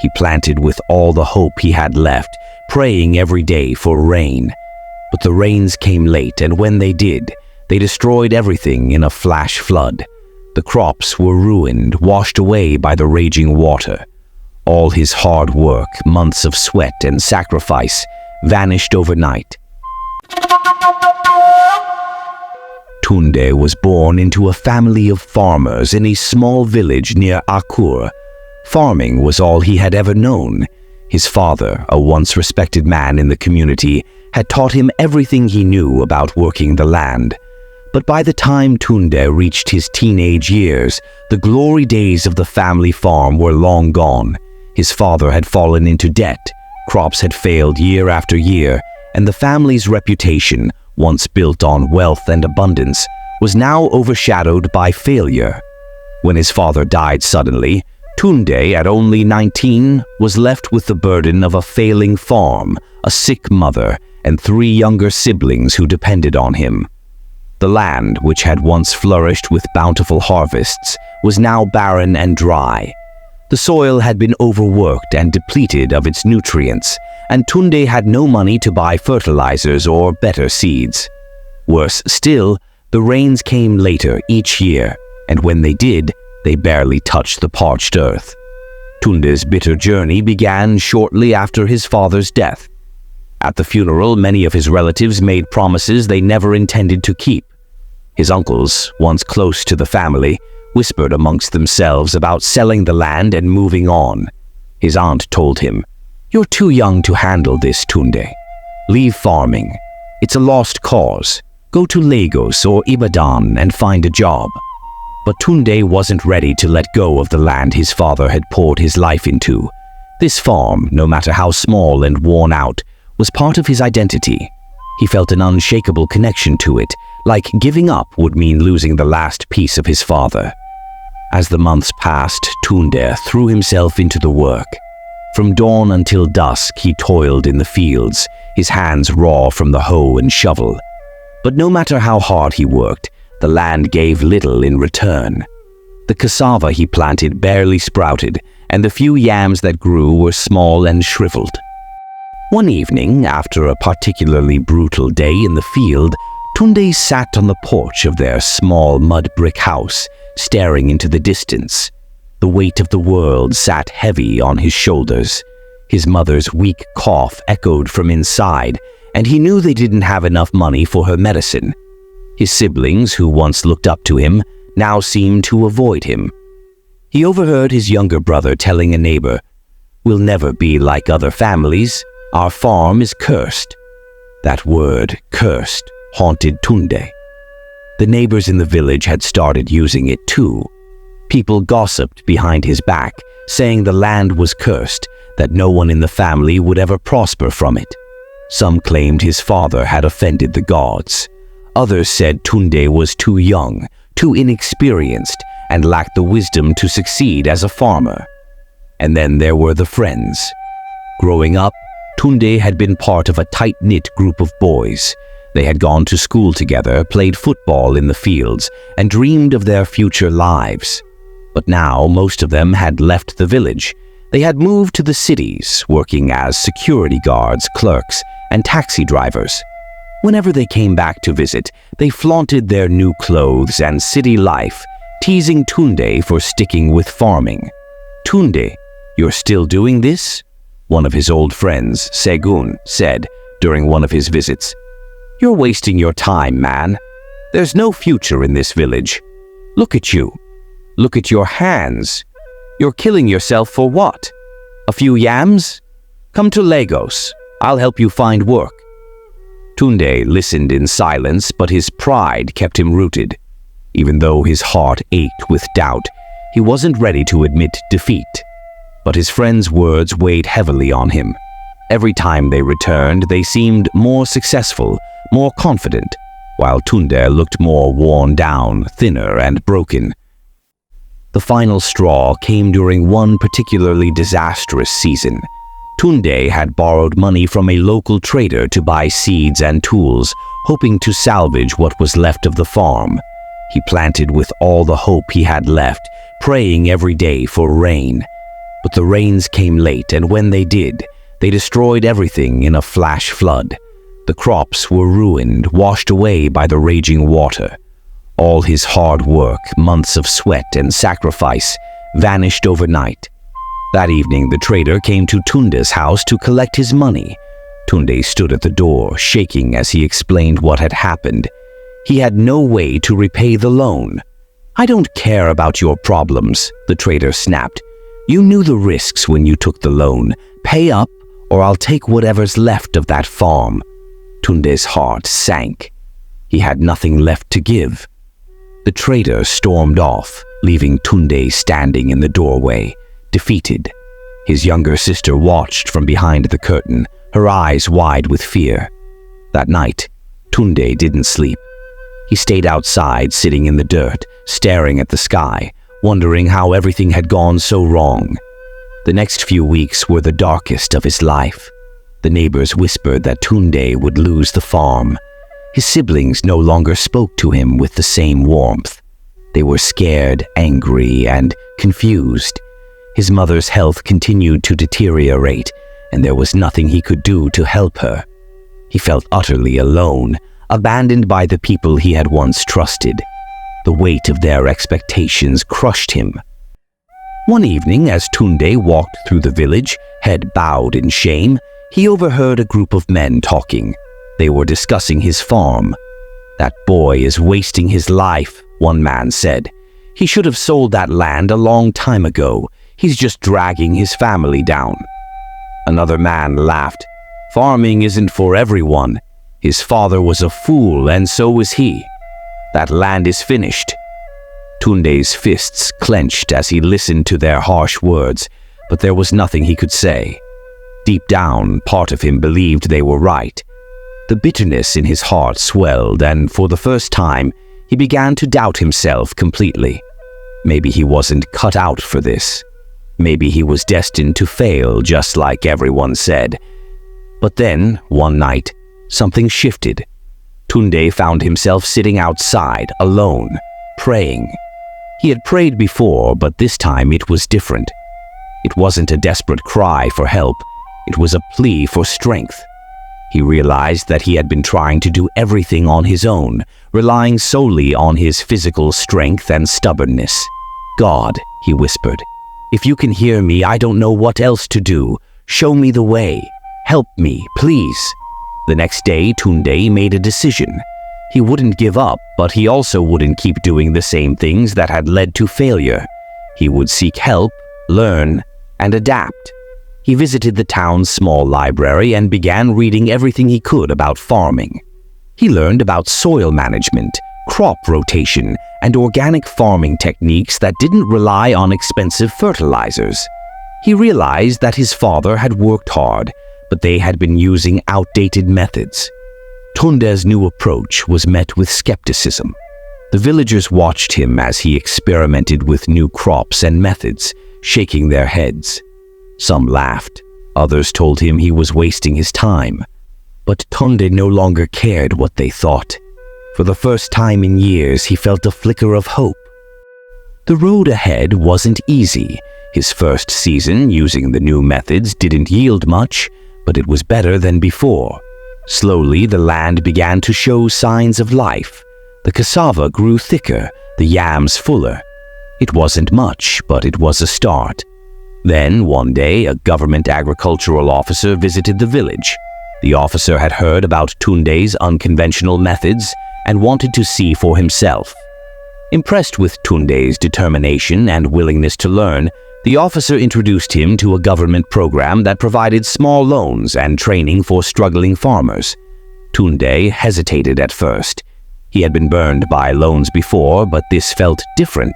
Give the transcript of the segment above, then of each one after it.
He planted with all the hope he had left, praying every day for rain. But the rains came late, and when they did, they destroyed everything in a flash flood. The crops were ruined, washed away by the raging water. All his hard work, months of sweat and sacrifice, vanished overnight. Tunde was born into a family of farmers in a small village near Akur. Farming was all he had ever known. His father, a once respected man in the community, had taught him everything he knew about working the land. But by the time Tunde reached his teenage years, the glory days of the family farm were long gone. His father had fallen into debt, crops had failed year after year, and the family's reputation, once built on wealth and abundance, was now overshadowed by failure. When his father died suddenly, Tunde, at only 19, was left with the burden of a failing farm, a sick mother, and 3 younger siblings who depended on him. The land, which had once flourished with bountiful harvests, was now barren and dry. The soil had been overworked and depleted of its nutrients, and Tunde had no money to buy fertilizers or better seeds. Worse still, the rains came later each year, and when they did, they barely touched the parched earth. Tunde's bitter journey began shortly after his father's death. At the funeral, many of his relatives made promises they never intended to keep. His uncles, once close to the family, whispered amongst themselves about selling the land and moving on. His aunt told him, "You're too young to handle this, Tunde. Leave farming. It's a lost cause. Go to Lagos or Ibadan and find a job." But Tunde wasn't ready to let go of the land his father had poured his life into. This farm, no matter how small and worn out, was part of his identity. He felt an unshakable connection to it, like giving up would mean losing the last piece of his father. As the months passed, Tunde threw himself into the work. From dawn until dusk, he toiled in the fields, his hands raw from the hoe and shovel. But no matter how hard he worked, the land gave little in return. The cassava he planted barely sprouted, and the few yams that grew were small and shriveled. One evening, after a particularly brutal day in the field, Tunde sat on the porch of their small mud brick house, staring into the distance. The weight of the world sat heavy on his shoulders. His mother's weak cough echoed from inside, and he knew they didn't have enough money for her medicine. His siblings, who once looked up to him, now seemed to avoid him. He overheard his younger brother telling a neighbor, "We'll never be like other families. Our farm is cursed." That word, cursed, haunted Tunde. The neighbors in the village had started using it too. People gossiped behind his back, saying the land was cursed, that no one in the family would ever prosper from it. Some claimed his father had offended the gods. Others said Tunde was too young, too inexperienced, and lacked the wisdom to succeed as a farmer. And then there were the friends. Growing up, Tunde had been part of a tight-knit group of boys. They had gone to school together, played football in the fields, and dreamed of their future lives. But now most of them had left the village. They had moved to the cities, working as security guards, clerks, and taxi drivers. Whenever they came back to visit, they flaunted their new clothes and city life, teasing Tunde for sticking with farming. "Tunde, you're still doing this?" one of his old friends, Segun, said during one of his visits. "You're wasting your time, man. There's no future in this village. Look at you. Look at your hands. You're killing yourself for what? A few yams? Come to Lagos. I'll help you find work." Tunde listened in silence, but his pride kept him rooted. Even though his heart ached with doubt, he wasn't ready to admit defeat. But his friends' words weighed heavily on him. Every time they returned, they seemed more successful, more confident, while Tunde looked more worn down, thinner, and broken. The final straw came during one particularly disastrous season. Tunde had borrowed money from a local trader to buy seeds and tools, hoping to salvage what was left of the farm. He planted with all the hope he had left, praying every day for rain. But the rains came late, and when they did, they destroyed everything in a flash flood. The crops were ruined, washed away by the raging water. All his hard work, months of sweat and sacrifice, vanished overnight. That evening, the trader came to Tunde's house to collect his money. Tunde stood at the door, shaking as he explained what had happened. He had no way to repay the loan. "I don't care about your problems," the trader snapped. "You knew the risks when you took the loan. Pay up, or I'll take whatever's left of that farm." Tunde's heart sank. He had nothing left to give. The trader stormed off, leaving Tunde standing in the doorway, defeated. His younger sister watched from behind the curtain, her eyes wide with fear. That night, Tunde didn't sleep. He stayed outside, sitting in the dirt, staring at the sky, wondering how everything had gone so wrong. The next few weeks were the darkest of his life. The neighbors whispered that Tunde would lose the farm. His siblings no longer spoke to him with the same warmth. They were scared, angry, and confused. His mother's health continued to deteriorate, and there was nothing he could do to help her. He felt utterly alone, abandoned by the people he had once trusted. The weight of their expectations crushed him. One evening, as Tunde walked through the village, head bowed in shame, he overheard a group of men talking. They were discussing his farm. "That boy is wasting his life," one man said. "He should have sold that land a long time ago. He's just dragging his family down." Another man laughed. "Farming isn't for everyone. His father was a fool, and so is he. That land is finished." Tunde's fists clenched as he listened to their harsh words, but there was nothing he could say. Deep down, part of him believed they were right. The bitterness in his heart swelled, and for the first time, he began to doubt himself completely. Maybe he wasn't cut out for this. Maybe he was destined to fail, just like everyone said. But then, one night, something shifted. Tunde found himself sitting outside, alone, praying. He had prayed before, but this time it was different. It wasn't a desperate cry for help. It was a plea for strength. He realized that he had been trying to do everything on his own, relying solely on his physical strength and stubbornness. "God," he whispered, "if you can hear me, I don't know what else to do. Show me the way. Help me, please." The next day, Tunde made a decision. He wouldn't give up, but he also wouldn't keep doing the same things that had led to failure. He would seek help, learn, and adapt. He visited the town's small library and began reading everything he could about farming. He learned about soil management, crop rotation, and organic farming techniques that didn't rely on expensive fertilizers. He realized that his father had worked hard, but they had been using outdated methods. Tunde's new approach was met with skepticism. The villagers watched him as he experimented with new crops and methods, shaking their heads. Some laughed. Others told him he was wasting his time. But Tunde no longer cared what they thought. For the first time in years, he felt a flicker of hope. The road ahead wasn't easy. His first season using the new methods didn't yield much, but it was better than before. Slowly, the land began to show signs of life. The cassava grew thicker, the yams fuller. It wasn't much, but it was a start. Then, one day, a government agricultural officer visited the village. The officer had heard about Tunde's unconventional methods and wanted to see for himself. Impressed with Tunde's determination and willingness to learn, the officer introduced him to a government program that provided small loans and training for struggling farmers. Tunde hesitated at first. He had been burned by loans before, but this felt different.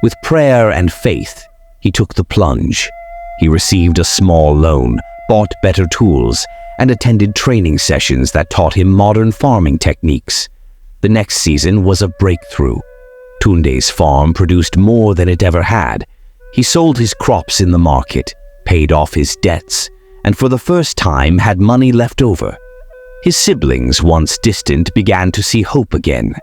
With prayer and faith, he took the plunge. He received a small loan, bought better tools, and attended training sessions that taught him modern farming techniques. The next season was a breakthrough. Tunde's farm produced more than it ever had. He sold his crops in the market, paid off his debts, and for the first time had money left over. His siblings, once distant, began to see hope again.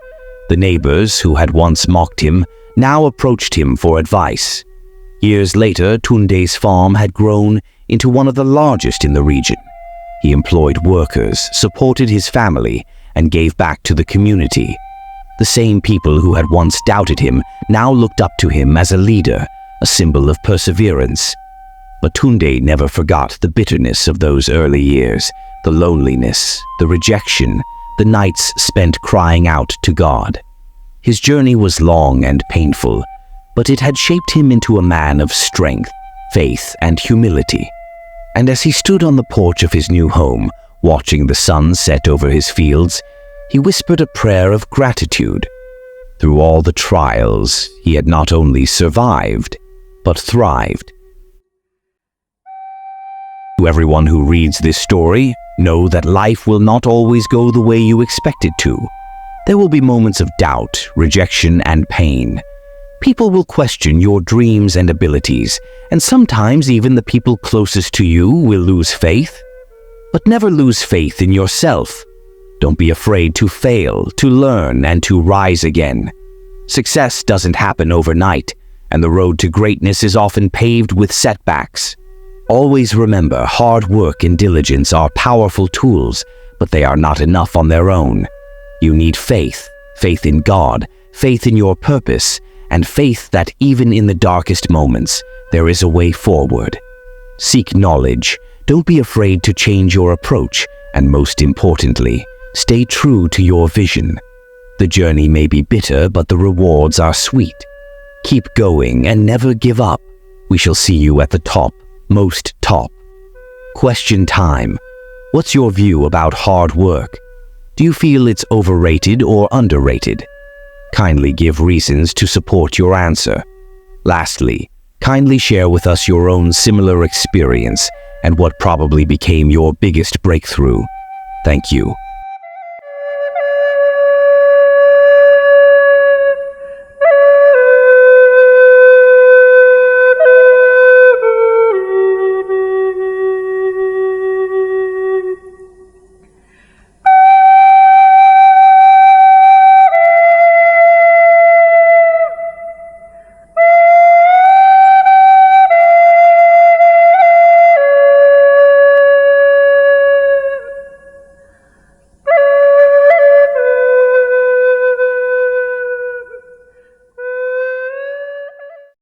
The neighbors, who had once mocked him, now approached him for advice. Years later, Tunde's farm had grown into one of the largest in the region. He employed workers, supported his family, and gave back to the community. The same people who had once doubted him now looked up to him as a leader, a symbol of perseverance. But Tunde never forgot the bitterness of those early years, the loneliness, the rejection, the nights spent crying out to God. His journey was long and painful, but it had shaped him into a man of strength, faith, and humility. And as he stood on the porch of his new home, watching the sun set over his fields, he whispered a prayer of gratitude. Through all the trials, he had not only survived, but thrived. To everyone who reads this story, know that life will not always go the way you expect it to. There will be moments of doubt, rejection, and pain. People will question your dreams and abilities, and sometimes even the people closest to you will lose faith. But never lose faith in yourself. Don't be afraid to fail, to learn, and to rise again. Success doesn't happen overnight, and the road to greatness is often paved with setbacks. Always remember, hard work and diligence are powerful tools, but they are not enough on their own. You need faith, faith in God, faith in your purpose, and faith that even in the darkest moments, there is a way forward. Seek knowledge. Don't be afraid to change your approach, and most importantly, stay true to your vision. The journey may be bitter, but the rewards are sweet. Keep going and never give up. We shall see you at the top, most top. Question time. What's your view about hard work? Do you feel it's overrated or underrated? Kindly give reasons to support your answer. Lastly, kindly share with us your own similar experience and what probably became your biggest breakthrough. Thank you.